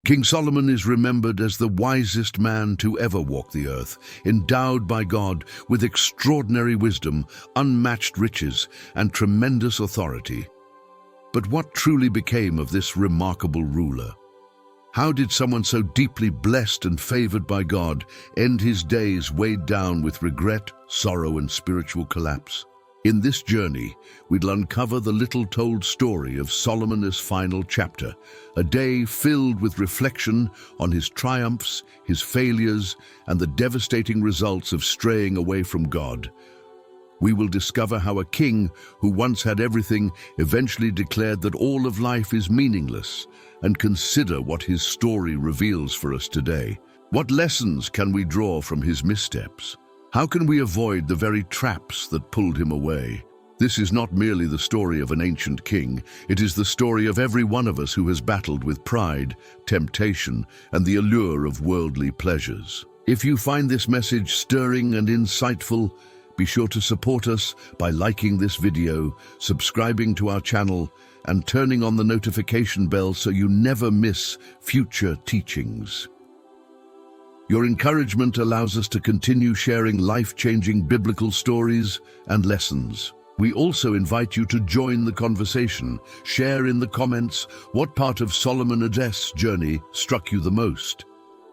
King Solomon is remembered as the wisest man to ever walk the earth, endowed by God with extraordinary wisdom, unmatched riches, and tremendous authority. But what truly became of this remarkable ruler? How did someone so deeply blessed and favored by God end his days weighed down with regret, sorrow, and spiritual collapse? In this journey, we'll uncover the little-told story of Solomon's final chapter, a day filled with reflection on his triumphs, his failures, and the devastating results of straying away from God. We will discover how a king who once had everything eventually declared that all of life is meaningless, and consider what his story reveals for us today. What lessons can we draw from his missteps? How can we avoid the very traps that pulled him away? This is not merely the story of an ancient king, it is the story of every one of us who has battled with pride, temptation, and the allure of worldly pleasures. If you find this message stirring and insightful, be sure to support us by liking this video, subscribing to our channel, and turning on the notification bell so you never miss future teachings. Your encouragement allows us to continue sharing life-changing biblical stories and lessons. We also invite you to join the conversation. Share in the comments what part of Solomon's journey struck you the most.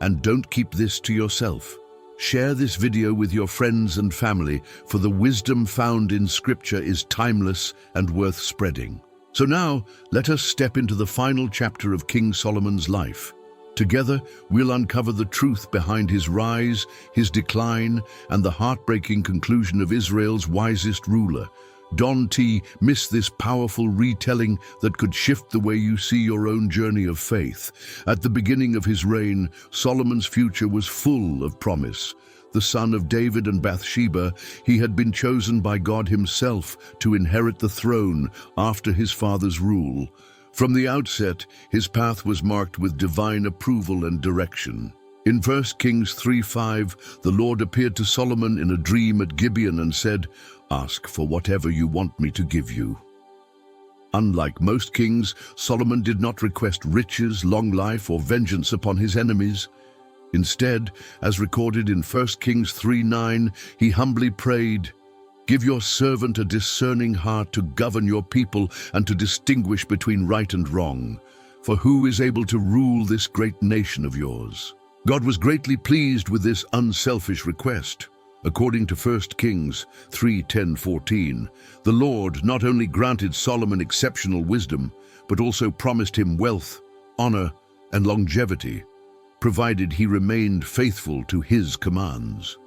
And don't keep this to yourself. Share this video with your friends and family, for the wisdom found in Scripture is timeless and worth spreading. So now, let us step into the final chapter of King Solomon's life. Together, we'll uncover the truth behind his rise, his decline, and the heartbreaking conclusion of Israel's wisest ruler. Don't miss this powerful retelling that could shift the way you see your own journey of faith. At the beginning of his reign, Solomon's future was full of promise. The son of David and Bathsheba, he had been chosen by God himself to inherit the throne after his father's rule. From the outset, his path was marked with divine approval and direction. In 1 Kings 3:5, the Lord appeared to Solomon in a dream at Gibeon and said, "Ask for whatever you want me to give you." Unlike most kings, Solomon did not request riches, long life, or vengeance upon his enemies. Instead, as recorded in 1 Kings 3:9, he humbly prayed, "Give your servant a discerning heart to govern your people and to distinguish between right and wrong. For who is able to rule this great nation of yours?" God was greatly pleased with this unselfish request. According to 1 Kings 3:10-14, the Lord not only granted Solomon exceptional wisdom, but also promised him wealth, honor, and longevity, provided he remained faithful to his commands.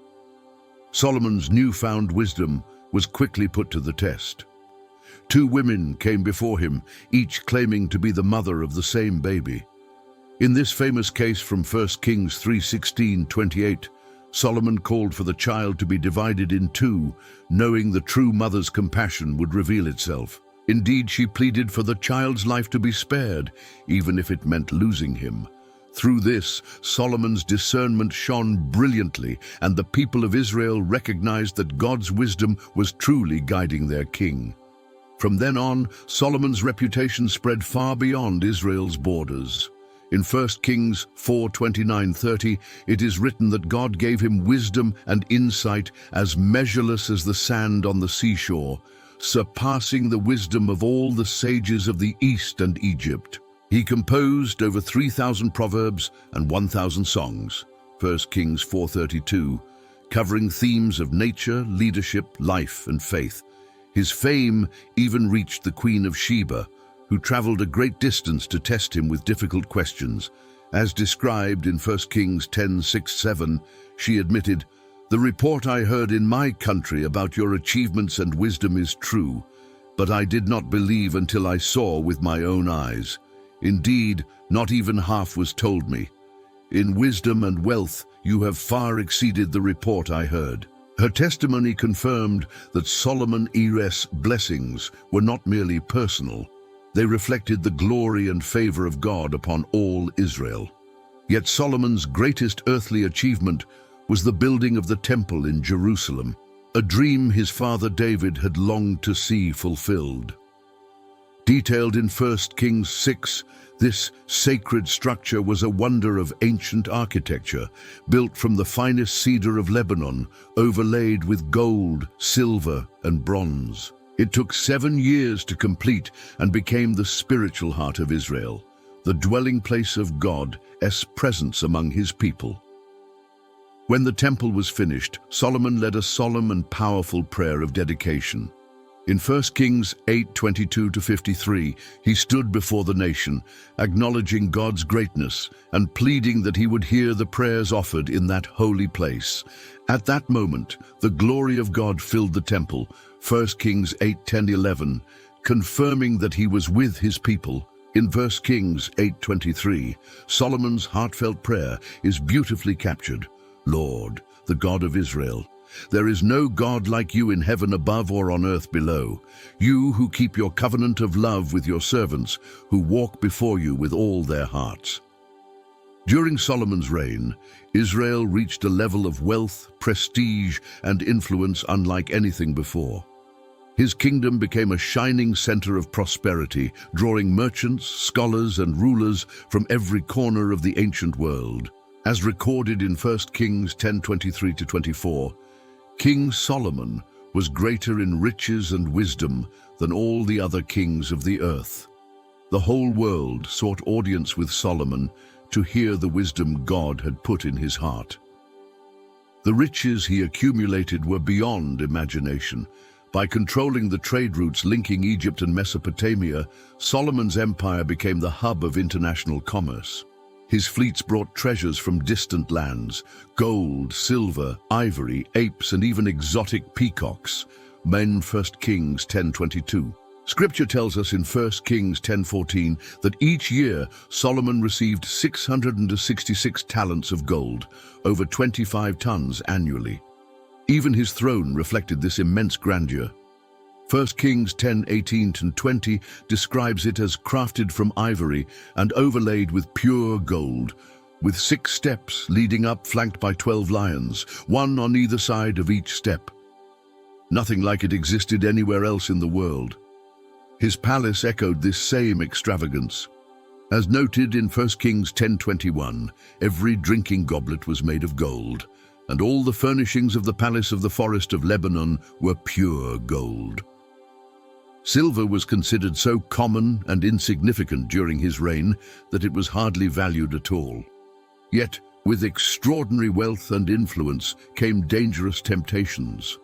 Solomon's newfound wisdom was quickly put to the test. Two women came before him, each claiming to be the mother of the same baby. In this famous case from 1 Kings 3:16-28, Solomon called for the child to be divided in two, knowing the true mother's compassion would reveal itself. Indeed, she pleaded for the child's life to be spared, even if it meant losing him. Through this, Solomon's discernment shone brilliantly, and the people of Israel recognized that God's wisdom was truly guiding their king. From then on, Solomon's reputation spread far beyond Israel's borders. In 1 Kings 4:29-30, it is written that God gave him wisdom and insight as measureless as the sand on the seashore, surpassing the wisdom of all the sages of the East and Egypt. He composed over 3,000 proverbs and 1,000 songs, 1 Kings 4:32, covering themes of nature, leadership, life, and faith. His fame even reached the Queen of Sheba, who traveled a great distance to test him with difficult questions. As described in 1 Kings 10:6-7, she admitted, "The report I heard in my country about your achievements and wisdom is true, but I did not believe until I saw with my own eyes. Indeed, not even half was told me. In wisdom and wealth, you have far exceeded the report I heard." Her testimony confirmed that Solomon's blessings were not merely personal. They reflected the glory and favor of God upon all Israel. Yet Solomon's greatest earthly achievement was the building of the temple in Jerusalem, a dream his father David had longed to see fulfilled. Detailed in 1 Kings 6, This sacred structure was a wonder of ancient architecture, built from the finest cedar of Lebanon, overlaid with gold, silver, and bronze. It took 7 years to complete and became the spiritual heart of Israel, the dwelling place of God's presence among his people. When the temple was finished, Solomon led a solemn and powerful prayer of dedication. In 1 Kings 8:22-53, he stood before the nation, acknowledging God's greatness and pleading that he would hear the prayers offered in that holy place. At that moment, the glory of God filled the temple, 1 Kings 8:10-11, confirming that he was with his people. In 1 Kings 8:23, Solomon's heartfelt prayer is beautifully captured. Lord, the God of Israel, there is no God like you in heaven above or on earth below. You who keep your covenant of love with your servants, who walk before you with all their hearts. During Solomon's reign, Israel reached a level of wealth, prestige, and influence unlike anything before. His kingdom became a shining center of prosperity, drawing merchants, scholars, and rulers from every corner of the ancient world. As recorded in 1 Kings 10:23-24, King Solomon was greater in riches and wisdom than all the other kings of the earth. The whole world sought audience with Solomon to hear the wisdom God had put in his heart. The riches he accumulated were beyond imagination. By controlling the trade routes linking Egypt and Mesopotamia, Solomon's empire became the hub of international commerce. His fleets brought treasures from distant lands, gold, silver, ivory, apes, and even exotic peacocks. 1 Kings 10:22. Scripture tells us in 1 Kings 10:14 that each year Solomon received 666 talents of gold, over 25 tons annually. Even his throne reflected this immense grandeur. 1 Kings 10:18-20 describes it as crafted from ivory and overlaid with pure gold, with 6 steps leading up flanked by 12 lions, one on either side of each step. Nothing like it existed anywhere else in the world. His palace echoed this same extravagance. As noted in 1 Kings 10:21, every drinking goblet was made of gold, and all the furnishings of the palace of the forest of Lebanon were pure gold. Silver was considered so common and insignificant during his reign that it was hardly valued at all. Yet, with extraordinary wealth and influence came dangerous temptations.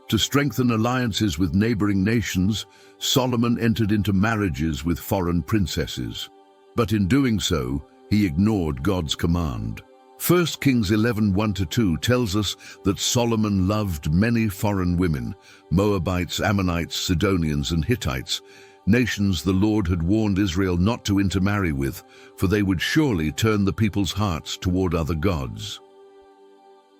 To strengthen alliances with neighboring nations, Solomon entered into marriages with foreign princesses. But in doing so, he ignored God's command. 1 Kings 11:1-2 tells us that Solomon loved many foreign women, Moabites, Ammonites, Sidonians, and Hittites, nations the Lord had warned Israel not to intermarry with, for they would surely turn the people's hearts toward other gods.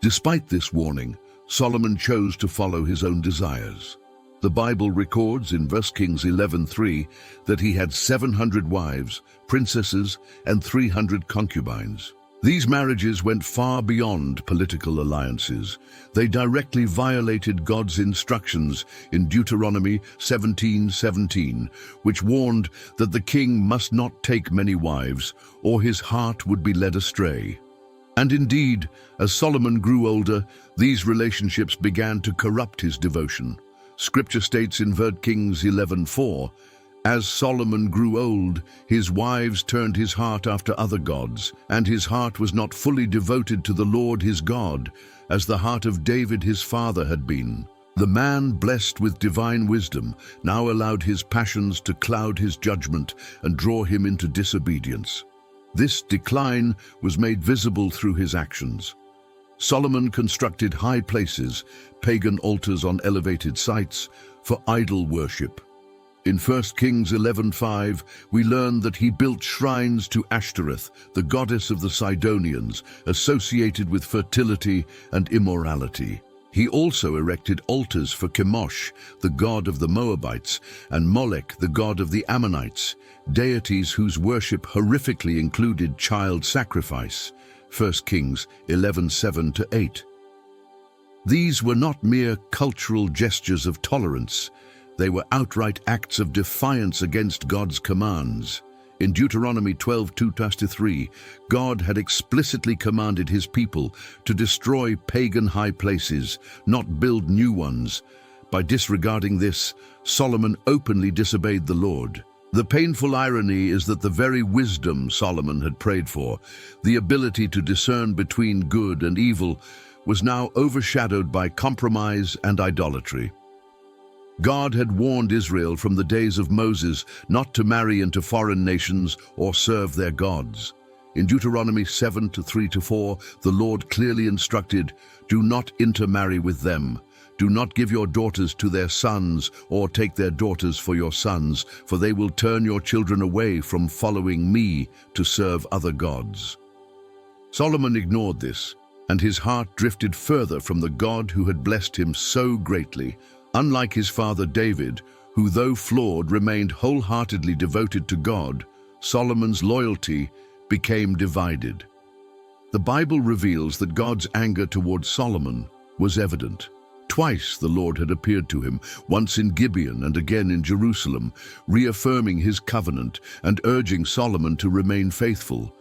Despite this warning, Solomon chose to follow his own desires. The Bible records in 1 Kings 11:3 that he had 700 wives, princesses, and 300 concubines. These marriages went far beyond political alliances. They directly violated God's instructions in Deuteronomy 17:17, which warned that the king must not take many wives, or his heart would be led astray. And indeed, as Solomon grew older, these relationships began to corrupt his devotion. Scripture states in 1 Kings 11:4, "As Solomon grew old, his wives turned his heart after other gods, and his heart was not fully devoted to the Lord his God, as the heart of David his father had been." The man blessed with divine wisdom now allowed his passions to cloud his judgment and draw him into disobedience. This decline was made visible through his actions. Solomon constructed high places, pagan altars on elevated sites, for idol worship. In 1 Kings 11:5, we learn that he built shrines to Ashtoreth, the goddess of the Sidonians, associated with fertility and immorality. He also erected altars for Chemosh, the god of the Moabites, and Molech, the god of the Ammonites, deities whose worship horrifically included child sacrifice. 1 Kings 11:7-8. These were not mere cultural gestures of tolerance. They were outright acts of defiance against God's commands. In Deuteronomy 12:2-3, God had explicitly commanded his people to destroy pagan high places, not build new ones. By disregarding this, Solomon openly disobeyed the Lord. The painful irony is that the very wisdom Solomon had prayed for, the ability to discern between good and evil, was now overshadowed by compromise and idolatry. God had warned Israel from the days of Moses not to marry into foreign nations or serve their gods. In Deuteronomy 7:3-4, the Lord clearly instructed, "Do not intermarry with them. Do not give your daughters to their sons or take their daughters for your sons, for they will turn your children away from following me to serve other gods." Solomon ignored this, and his heart drifted further from the God who had blessed him so greatly. Unlike his father David, who though flawed remained wholeheartedly devoted to God, Solomon's loyalty became divided. The Bible reveals that God's anger toward Solomon was evident. Twice the Lord had appeared to him, once in Gibeon and again in Jerusalem, reaffirming his covenant and urging Solomon to remain faithful.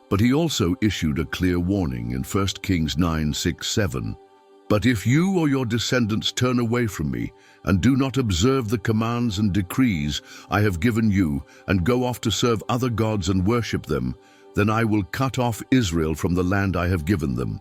But he also issued a clear warning in 1 Kings 9:6-7. "But if you or your descendants turn away from me and do not observe the commands and decrees I have given you and go off to serve other gods and worship them, then I will cut off Israel from the land I have given them."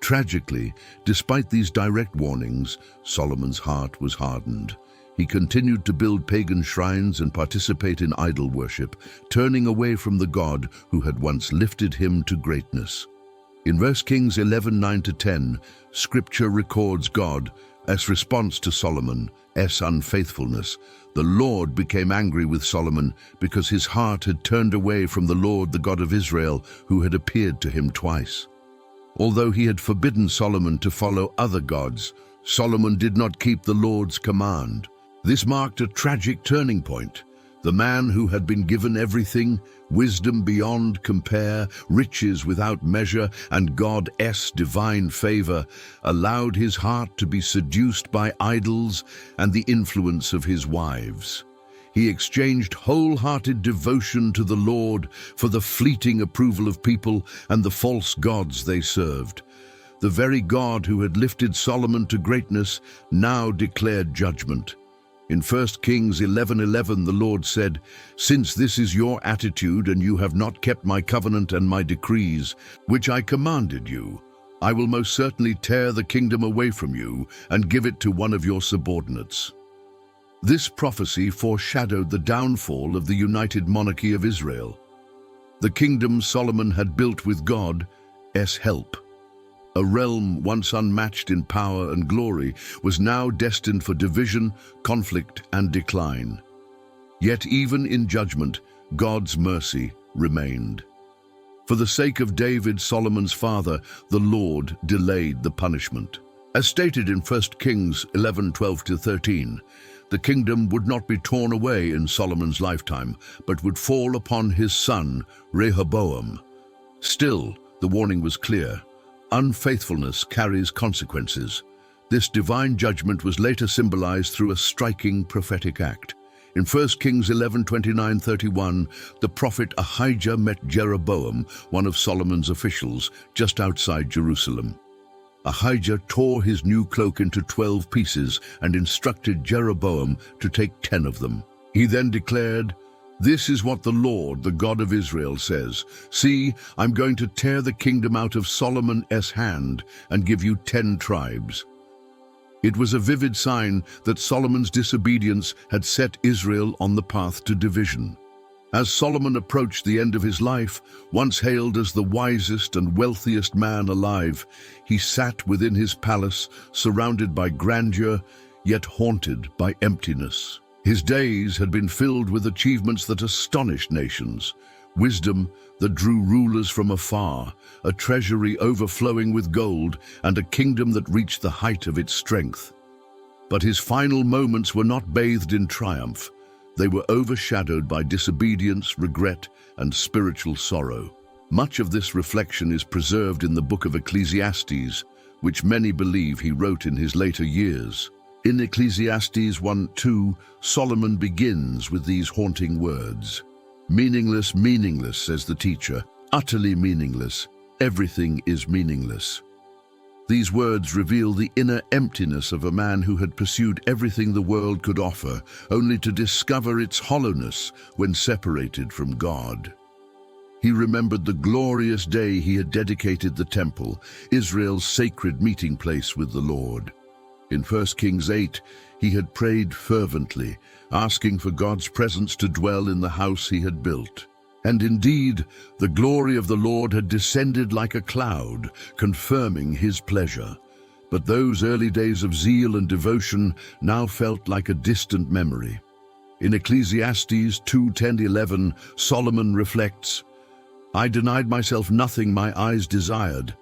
Tragically, despite these direct warnings, Solomon's heart was hardened. He continued to build pagan shrines and participate in idol worship, turning away from the God who had once lifted him to greatness. In 1 Kings 11:9-10, Scripture records God, as response to Solomon's unfaithfulness. The Lord became angry with Solomon because his heart had turned away from the Lord, the God of Israel, who had appeared to him twice. Although he had forbidden Solomon to follow other gods, Solomon did not keep the Lord's command. This marked a tragic turning point. The man who had been given everything, wisdom beyond compare, riches without measure, and God's divine favor, allowed his heart to be seduced by idols and the influence of his wives. He exchanged wholehearted devotion to the Lord for the fleeting approval of people and the false gods they served. The very God who had lifted Solomon to greatness now declared judgment. In 1 Kings 11:11, the Lord said, "Since this is your attitude and you have not kept my covenant and my decrees, which I commanded you, I will most certainly tear the kingdom away from you and give it to one of your subordinates." This prophecy foreshadowed the downfall of the united monarchy of Israel. The kingdom Solomon had built with God's help, a realm once unmatched in power and glory, was now destined for division, conflict, and decline. Yet even in judgment, God's mercy remained. For the sake of David, Solomon's father, the Lord delayed the punishment. As stated in 1 Kings 11:12-13, the kingdom would not be torn away in Solomon's lifetime, but would fall upon his son, Rehoboam. Still, the warning was clear. Unfaithfulness carries consequences. This divine judgment was later symbolized through a striking prophetic act. In 1 Kings 11:29-31, the prophet Ahijah met Jeroboam, one of Solomon's officials, just outside Jerusalem. Ahijah tore his new cloak into 12 pieces and instructed Jeroboam to take 10 of them. He then declared, "This is what the Lord, the God of Israel, says. See, I'm going to tear the kingdom out of Solomon's hand and give you 10 tribes." It was a vivid sign that Solomon's disobedience had set Israel on the path to division. As Solomon approached the end of his life, once hailed as the wisest and wealthiest man alive, he sat within his palace, surrounded by grandeur, yet haunted by emptiness. His days had been filled with achievements that astonished nations, wisdom that drew rulers from afar, a treasury overflowing with gold, and a kingdom that reached the height of its strength. But his final moments were not bathed in triumph. They were overshadowed by disobedience, regret, and spiritual sorrow. Much of this reflection is preserved in the book of Ecclesiastes, which many believe he wrote in his later years. In Ecclesiastes 1:2, Solomon begins with these haunting words, Meaningless, meaningless, says the teacher. Utterly meaningless. Everything is meaningless. These words reveal the inner emptiness of a man who had pursued everything the world could offer, only to discover its hollowness when separated from God. He remembered the glorious day he had dedicated the temple, Israel's sacred meeting place with the Lord. In 1 Kings 8, he had prayed fervently, asking for God's presence to dwell in the house he had built. And indeed, the glory of the Lord had descended like a cloud, confirming his pleasure. But those early days of zeal and devotion now felt like a distant memory. In Ecclesiastes 2:10-11, Solomon reflects, "I denied myself nothing my eyes desired.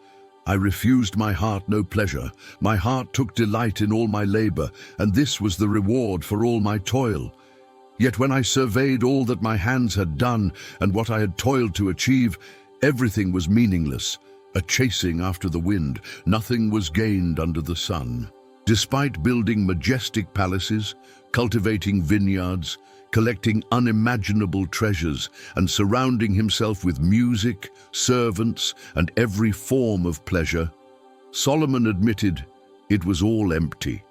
I refused my heart no pleasure. My heart took delight in all my labor, and this was the reward for all my toil. Yet when I surveyed all that my hands had done and what I had toiled to achieve, everything was meaningless, a chasing after the wind. Nothing was gained under the sun." Despite building majestic palaces, cultivating vineyards, collecting unimaginable treasures, and surrounding himself with music, servants, and every form of pleasure, Solomon admitted it was all empty.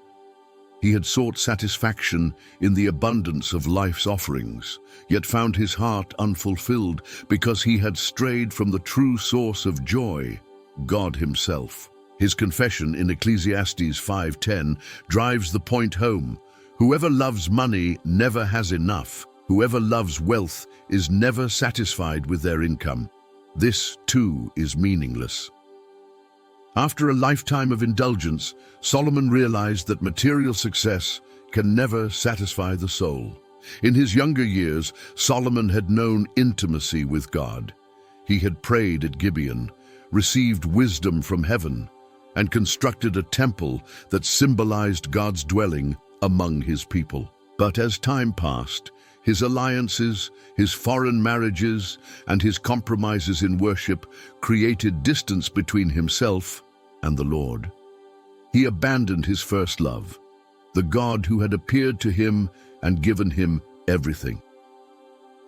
He had sought satisfaction in the abundance of life's offerings, yet found his heart unfulfilled because he had strayed from the true source of joy, God himself. His confession in Ecclesiastes 5:10 drives the point home. Whoever loves money never has enough. Whoever loves wealth is never satisfied with their income. This, too, is meaningless. After a lifetime of indulgence, Solomon realized that material success can never satisfy the soul. In his younger years, Solomon had known intimacy with God. He had prayed at Gibeon, received wisdom from heaven, and constructed a temple that symbolized God's dwelling among his people. But as time passed, his alliances, his foreign marriages, and his compromises in worship created distance between himself and the Lord. He abandoned his first love, the God who had appeared to him and given him everything.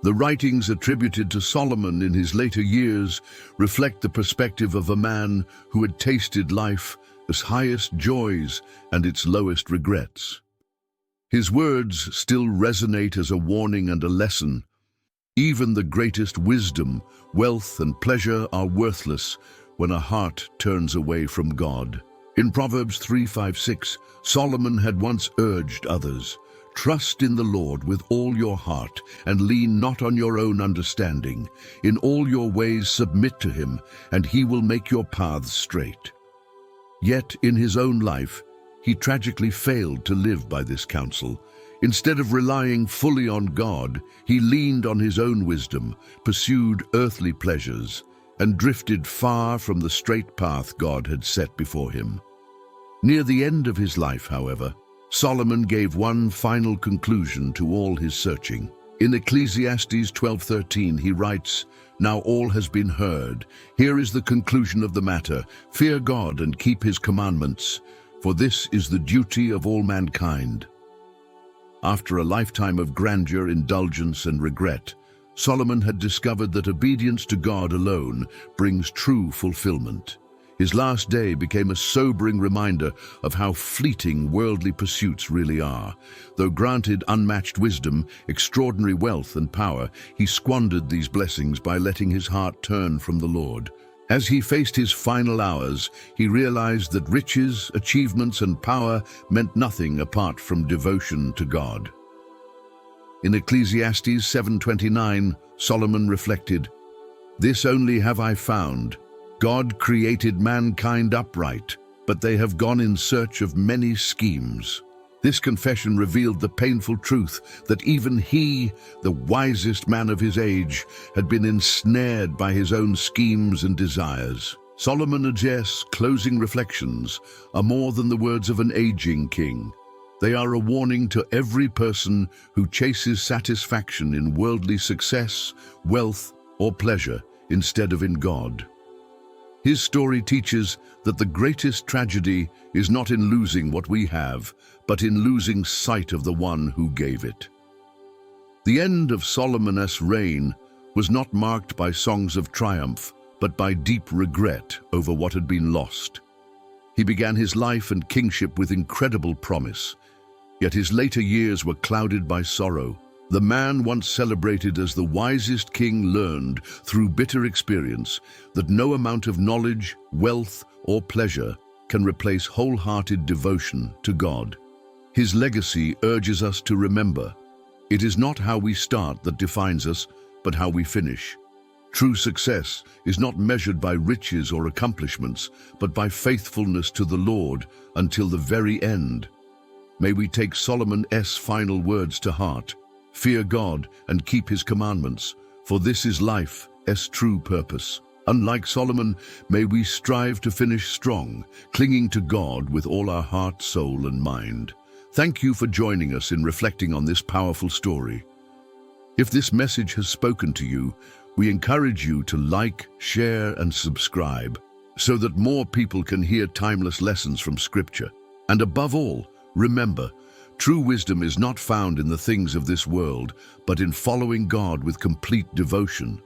The writings attributed to Solomon in his later years reflect the perspective of a man who had tasted life's highest joys and its lowest regrets. His words still resonate as a warning and a lesson. Even the greatest wisdom, wealth, and pleasure are worthless when a heart turns away from God. In Proverbs 3:5-6, Solomon had once urged others, "Trust in the Lord with all your heart, and lean not on your own understanding. In all your ways submit to him, and he will make your paths straight." Yet in his own life, he tragically failed to live by this counsel. Instead of relying fully on God, he leaned on his own wisdom, pursued earthly pleasures, and drifted far from the straight path God had set before him. Near the end of his life, however, Solomon gave one final conclusion to all his searching. In Ecclesiastes 12:13 he writes, "Now all has been heard. Here is the conclusion of the matter. Fear God and keep his commandments, for this is the duty of all mankind." After a lifetime of grandeur, indulgence, and regret, Solomon had discovered that obedience to God alone brings true fulfillment. His last day became a sobering reminder of how fleeting worldly pursuits really are. Though granted unmatched wisdom, extraordinary wealth, and power, he squandered these blessings by letting his heart turn from the Lord. As he faced his final hours, he realized that riches, achievements, and power meant nothing apart from devotion to God. In Ecclesiastes 7:29, Solomon reflected, "This only have I found. God created mankind upright, but they have gone in search of many schemes." This confession revealed the painful truth that even he, the wisest man of his age, had been ensnared by his own schemes and desires. Solomon Aj's closing reflections are more than the words of an aging king. They are a warning to every person who chases satisfaction in worldly success, wealth, or pleasure instead of in God. His story teaches that the greatest tragedy is not in losing what we have, but in losing sight of the one who gave it. The end of Solomon's reign was not marked by songs of triumph, but by deep regret over what had been lost. He began his life and kingship with incredible promise, yet his later years were clouded by sorrow. The man once celebrated as the wisest king learned, through bitter experience, that no amount of knowledge, wealth, or pleasure can replace wholehearted devotion to God. His legacy urges us to remember, it is not how we start that defines us, but how we finish. True success is not measured by riches or accomplishments, but by faithfulness to the Lord until the very end. May we take Solomon's final words to heart. Fear God and keep his commandments, for this is life's true purpose. Unlike Solomon, may we strive to finish strong, clinging to God with all our heart, soul, and mind. Thank you for joining us in reflecting on this powerful story. If this message has spoken to you, we encourage you to like, share, and subscribe so that more people can hear timeless lessons from Scripture. And above all, remember, true wisdom is not found in the things of this world, but in following God with complete devotion.